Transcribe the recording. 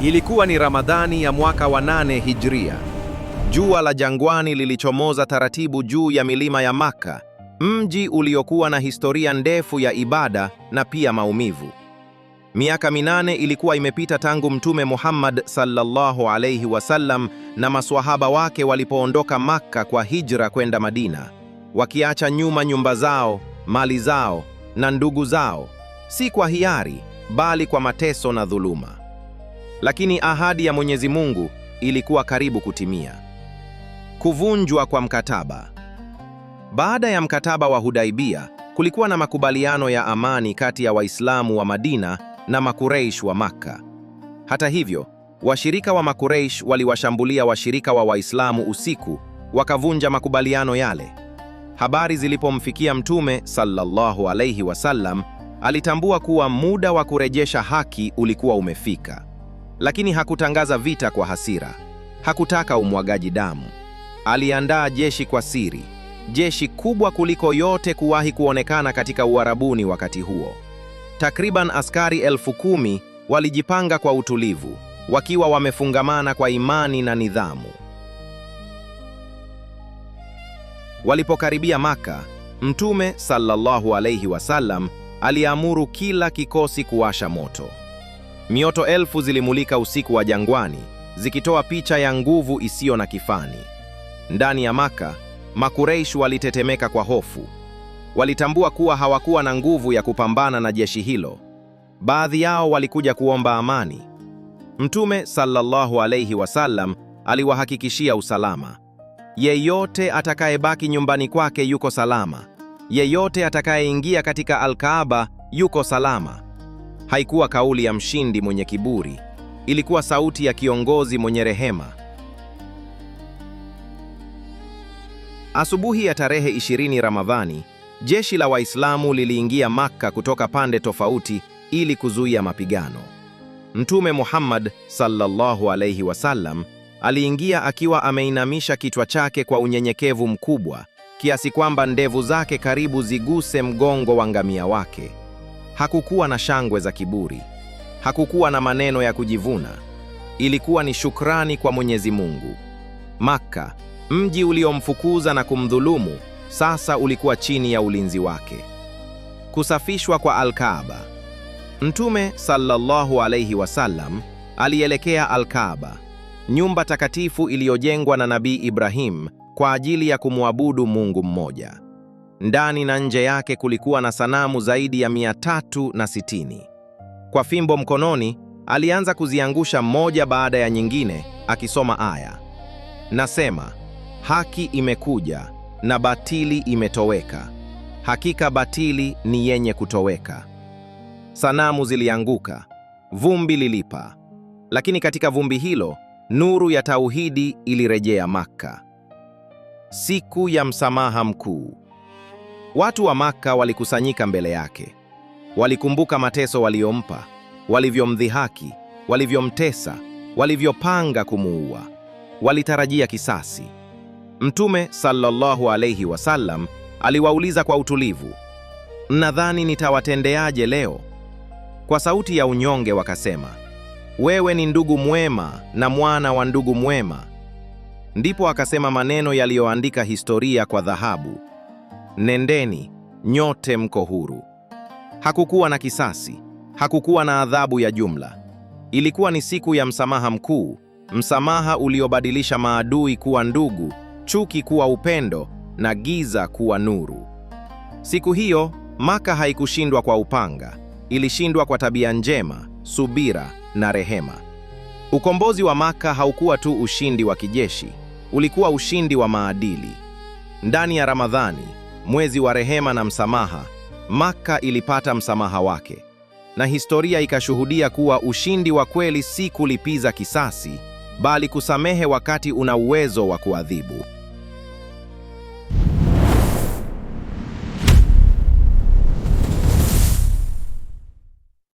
Ilikuwa ni Ramadhani ya mwaka wa 8 Hijria. Jua la jangwani lilichomoza taratibu juu ya milima ya Makka, mji uliokuwa na historia ndefu ya ibada na pia maumivu. Miaka 8 ilikuwa imepita tangu Mtume Muhammad sallallahu alayhi wasallam na maswahaba wake walipoondoka Makka kwa hijra kwenda Madina, wakiacha nyuma nyumba zao, mali zao na ndugu zao, si kwa hiari bali kwa mateso na dhuluma. Lakini ahadi ya Mwenyezi Mungu ilikuwa karibu kutimia. Kuvunjwa kwa mkataba. Baada ya mkataba wa Hudaibia, kulikuwa na makubaliano ya amani kati ya Waislamu wa Madina na Makureish wa Makka. Hata hivyo, washirika wa Makureish waliwashambulia washirika wa Waislamu usiku, wakavunja makubaliano yale. Habari zilipomfikia Mtume sallallahu alayhi wasallam, alitambua kuwa muda wa kurejesha haki ulikuwa umefika. Lakini hakutangaza vita kwa hasira. Hakutaka umwagaji damu. Aliandaa jeshi kwa siri, jeshi kubwa kuliko yote kuwahi kuonekana katika Uarabuni wakati huo. Takriban askari 10,000 walijipanga kwa utulivu, wakiwa wamefungamana kwa imani na nidhamu. Walipokaribia Makka, Mtume sallallahu alayhi wasallam aliamuru kila kikosi kuwasha moto. Mioto 1000 zilimulika usiku wa jangwani, zikitoa picha ya nguvu isiyo na kifani. Ndani ya Makka, Makureish walitetemeka kwa hofu. Walitambua kuwa hawakuwa na nguvu ya kupambana na jeshi hilo. Baadhi yao walikuja kuomba amani. Mtume sallallahu alayhi wasallam aliwahakikishia usalama. Yeyote atakayebaki nyumbani kwake yuko salama. Yeyote atakayeingia katika Al-Kaaba yuko salama. Haikuwa kauli ya mshindi mwenye kiburi. Ilikuwa sauti ya kiongozi mwenye rehema. Asubuhi ya tarehe 20 Ramadhani, jeshi la Waislamu liliingia Makka kutoka pande tofauti ili kuzuia mapigano. Mtume Muhammad sallallahu alayhi wasallam aliingia akiwa ameinamisha kichwa chake kwa unyenyekevu mkubwa, kiasi kwamba ndevu zake karibu ziguse mgongo wa ngamia wake. Hakukuwa na shangwe za kiburi. Hakukuwa na maneno ya kujivuna. Ilikuwa ni shukrani kwa Mwenyezi Mungu. Makka, mji uliomfukuza na kumdhulumu, sasa ulikuwa chini ya ulinzi wake. Kusafishwa kwa Al-Kaaba. Mtume sallallahu alayhi wasallam alielekea Al-Kaaba, nyumba takatifu iliyojengwa na Nabii Ibrahim kwa ajili ya kumwabudu Mungu mmoja. Ndani na nje yake kulikuwa na sanamu zaidi ya 360. Kwa fimbo mkononi, alianza kuziangusha moja baada ya nyingine, akisoma aya: "Nasema, haki imekuja na batili imetoweka. Hakika batili ni yenye kutoweka." Sanamu zilianguka, vumbi lilipa. Lakini katika vumbi hilo, nuru ya tauhidi ilirejea Makka. Siku ya msamaha mkuu. Watu wa Makka walikusanyika mbele yake. Walikumbuka mateso waliompa, walivyomdhihaki, walivyomtesa, walivyopanga kumuua. Walitarajia kisasi. Mtume sallallahu alayhi wasallam aliwauliza kwa utulivu, "Mnadhani nitawatendeaje leo?" Kwa sauti ya unyonge wakasema, "Wewe ni ndugu mwema na mwana wa ndugu mwema." Ndipo akasema maneno yaliyoandika historia kwa dhahabu: "Nendeni, nyote mko huru." Hakukuwa na kisasi, hakukuwa na adhabu ya jumla. Ilikuwa ni siku ya msamaha mkuu, msamaha uliobadilisha maadui kuwa ndugu, chuki kuwa upendo na giza kuwa nuru. Siku hiyo, Makka haikushindwa kwa upanga, ilishindwa kwa tabia njema, subira na rehema. Ukombozi wa Makka haukuwa tu ushindi wa kijeshi, ulikuwa ushindi wa maadili. Ndani ya Ramadhani, mwezi wa rehema na msamaha, Makka ilipata msamaha wake, na historia ikashuhudia kuwa ushindi wa kweli si kulipiza kisasi, bali kusamehe wakati una uwezo wa kuadhibu.